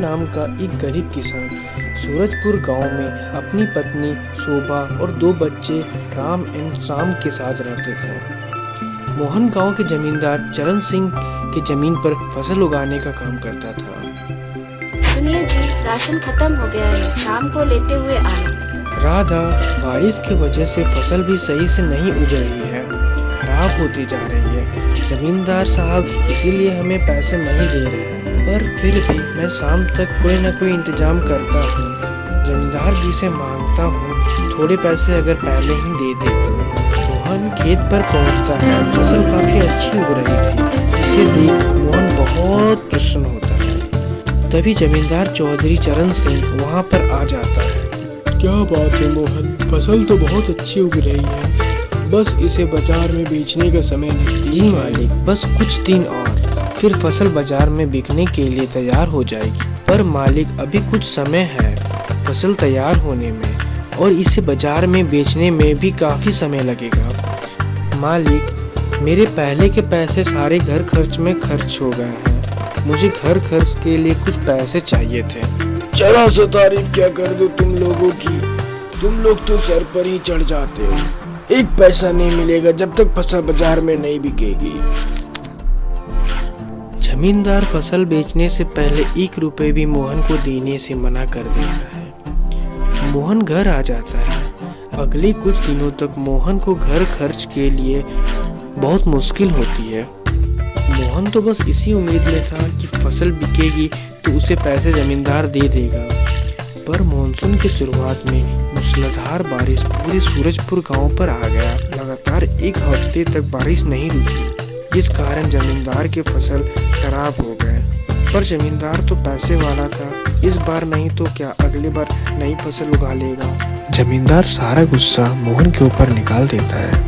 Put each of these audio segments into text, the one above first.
नाम का एक गरीब किसान सूरजपुर गांव में अपनी पत्नी शोभा और 2 बच्चे राम एंड शाम के साथ रहते थे। मोहन गांव के जमींदार चरण सिंह की जमीन पर फसल उगाने का काम करता था। सुनिए जी, राशन खत्म हो गया है, शाम को लेते हुए आना। राधा, बारिश की वजह से फसल भी सही से नहीं उग रही है, खराब होती जा रही है। जमींदार साहब इसीलिए हमें पैसे नहीं दे रहे हैं, पर फिर भी मैं शाम तक कोई न कोई इंतजाम करता हूँ। जमींदार जी से मांगता हूँ थोड़े पैसे अगर पहले ही दे दे तो। मोहन खेत पर पहुँचता है, फसल काफी अच्छी उग रही थी, जिसे देख मोहन बहुत प्रसन्न होता है। तभी जमींदार चौधरी चरण सिंह वहाँ पर आ जाता है। क्या बात है मोहन, फसल तो बहुत अच्छी उग रही है, बस इसे बाजार में बेचने का समय नजदीक है। जी मालिक, बस कुछ दिन और फिर फसल बाजार में बिकने के लिए तैयार हो जाएगी। पर मालिक, अभी कुछ समय है फसल तैयार होने में, और इसे बाजार में बेचने में भी काफी समय लगेगा। मालिक, मेरे पहले के पैसे सारे घर खर्च में खर्च हो गए हैं, मुझे घर खर्च के लिए कुछ पैसे चाहिए थे। जरा सा तारीफ क्या कर दो तुम लोगों की, तुम लोग तो सर पर ही चढ़ जाते हो। एक पैसा नहीं मिलेगा जब तक फसल बाजार में नहीं बिकेगी। जमींदार फसल बेचने से पहले 1 रुपए भी मोहन को देने से मना कर देता है। मोहन घर आ जाता है। अगले कुछ दिनों तक मोहन को घर खर्च के लिए बहुत मुश्किल होती है। मोहन तो बस इसी उम्मीद में था कि फसल बिकेगी तो उसे पैसे जमींदार दे देगा। पर मानसून की शुरुआत में मूसलाधार बारिश पूरे सूरजपुर गांव पर आ गया। लगातार 1 हफ्ते तक बारिश नहीं रुकी, जिस कारण जमींदार के फसल खराब हो गए। पर जमींदार तो पैसे वाला था, इस बार नहीं तो क्या अगली बार नई फसल उगा लेगा। जमींदार सारा गुस्सा मोहन के ऊपर निकाल देता है।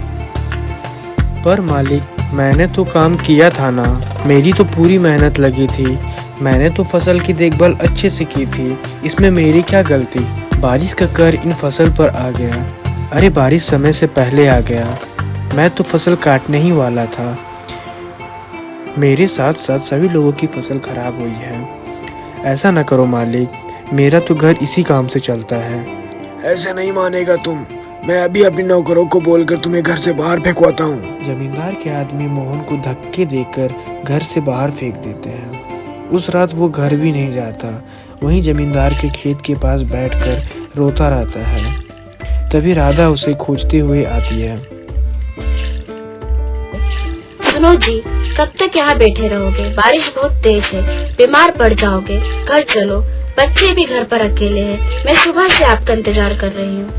पर मालिक, मैंने तो काम किया था ना, मेरी तो पूरी मेहनत लगी थी, मैंने तो फसल की देखभाल अच्छे से की थी, इसमें मेरी क्या गलती। बारिश का कहर इन फसल पर आ गया। अरे बारिश समय से पहले आ गया, मैं तो फसल काटने ही वाला था। मेरे साथ साथ सभी लोगों की फसल खराब हुई है। ऐसा न करो मालिक, मेरा तो घर इसी काम से चलता है। ऐसे नहीं मानेगा तुम, मैं अभी अपने नौकरों को बोलकर तुम्हें घर से बाहर फेंकवाता हूँ। जमींदार के आदमी मोहन को धक्के देकर घर से बाहर फेंक देते हैं। उस रात वो घर भी नहीं जाता, वहीं जमींदार के खेत के पास बैठकर रोता रहता है। तभी राधा उसे खोजते हुए आती है। सुनो जी, कब तक यहाँ बैठे रहोगे? बारिश बहुत तेज है, बीमार पड़ जाओगे। घर चलो, बच्चे भी घर पर अकेले हैं, मैं सुबह से आपका इंतजार कर रही हूँ।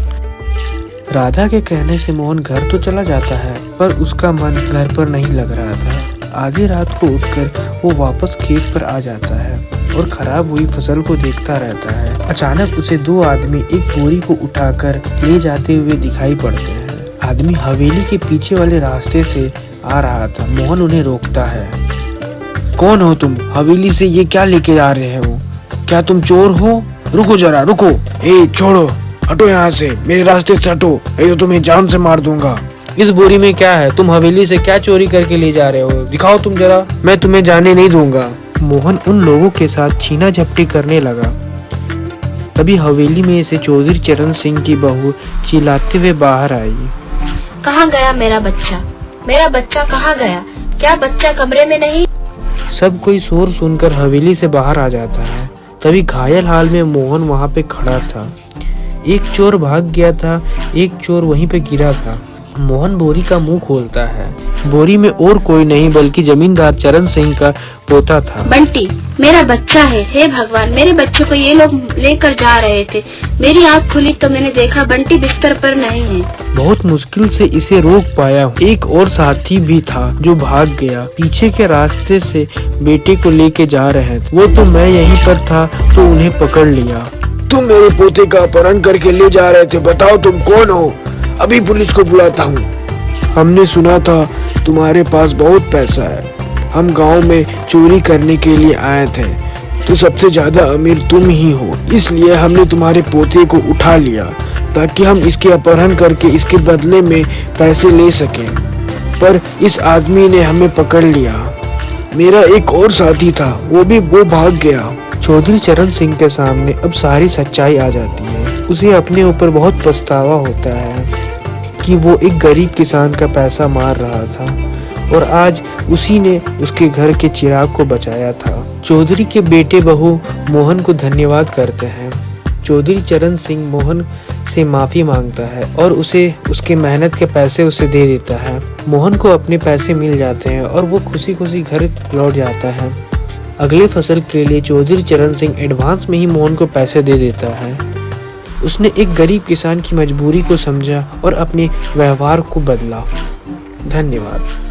राधा के कहने से मोहन घर तो चला जाता है, पर उसका मन घर पर नहीं लग रहा था। आधी रात को उठकर वो वापस खेत पर आ जाता है और खराब हुई फसल को देखता रहता है। अचानक उसे 2 आदमी एक बोरी को उठाकर ले जाते हुए दिखाई पड़ते हैं। आदमी हवेली के पीछे वाले रास्ते से आ रहा था। मोहन उन्हें रोकता है। कौन हो तुम? हवेली से ये क्या लेके आ रहे हो? क्या तुम चोर हो? रुको जरा, रुको। ए छोड़ो, हटो यहाँ से, मेरे रास्ते से हटो, नहीं तो तुम्हें जान से मार दूंगा। इस बोरी में क्या है? तुम हवेली से क्या चोरी करके ले जा रहे हो? दिखाओ तुम जरा, मैं तुम्हें जाने नहीं दूंगा। मोहन उन लोगों के साथ छीना झपटी करने लगा। तभी हवेली में से चौधरी चरण सिंह की बहू चिल्लाते हुए बाहर आई। कहाँ गया मेरा बच्चा? मेरा बच्चा कहाँ गया? क्या बच्चा कमरे में नहीं? सब कोई शोर सुनकर हवेली से बाहर आ जाता है। तभी घायल हाल में मोहन वहाँ पे खड़ा था। एक चोर भाग गया था, एक चोर वहीं पे गिरा था। मोहन बोरी का मुंह खोलता है। बोरी में और कोई नहीं बल्कि जमींदार चरण सिंह का पोता था। बंटी, मेरा बच्चा है। हे भगवान, मेरे बच्चे को ये लोग लेकर जा रहे थे। मेरी आँख खुली तो मैंने देखा बंटी बिस्तर पर नहीं है। बहुत मुश्किल से इसे रोक पाया। एक और साथी भी था जो भाग गया। पीछे के रास्ते से बेटे को लेके जा रहे थे। वो तो मैं यहीं पर था तो उन्हें पकड़ लिया। तुम मेरे पोते का अपहरण करके ले जा रहे थे, बताओ तुम कौन हो? अभी पुलिस को बुलाता हूँ। हमने सुना था तुम्हारे पास बहुत पैसा है, हम गांव में चोरी करने के लिए आए थे, तो सबसे ज्यादा अमीर तुम ही हो, इसलिए हमने तुम्हारे पोते को उठा लिया ताकि हम इसके अपहरण करके इसके बदले में पैसे ले सकें। पर इस आदमी ने हमें पकड़ लिया। मेरा एक और साथी था, वो भाग गया। चौधरी चरण सिंह के सामने अब सारी सच्चाई आ जाती है। उसे अपने ऊपर बहुत पछतावा होता है कि वो एक गरीब किसान का पैसा मार रहा था और आज उसी ने उसके घर के चिराग को बचाया था। चौधरी के बेटे बहू मोहन को धन्यवाद करते हैं। चौधरी चरण सिंह मोहन से माफ़ी मांगता है और उसे उसके मेहनत के पैसे उसे दे देता है। मोहन को अपने पैसे मिल जाते हैं और वो खुशी खुशी घर लौट जाता है। अगले फसल के लिए चौधरी चरण सिंह एडवांस में ही मोहन को पैसे दे देता है। उसने एक गरीब किसान की मजबूरी को समझा और अपने व्यवहार को बदला। धन्यवाद।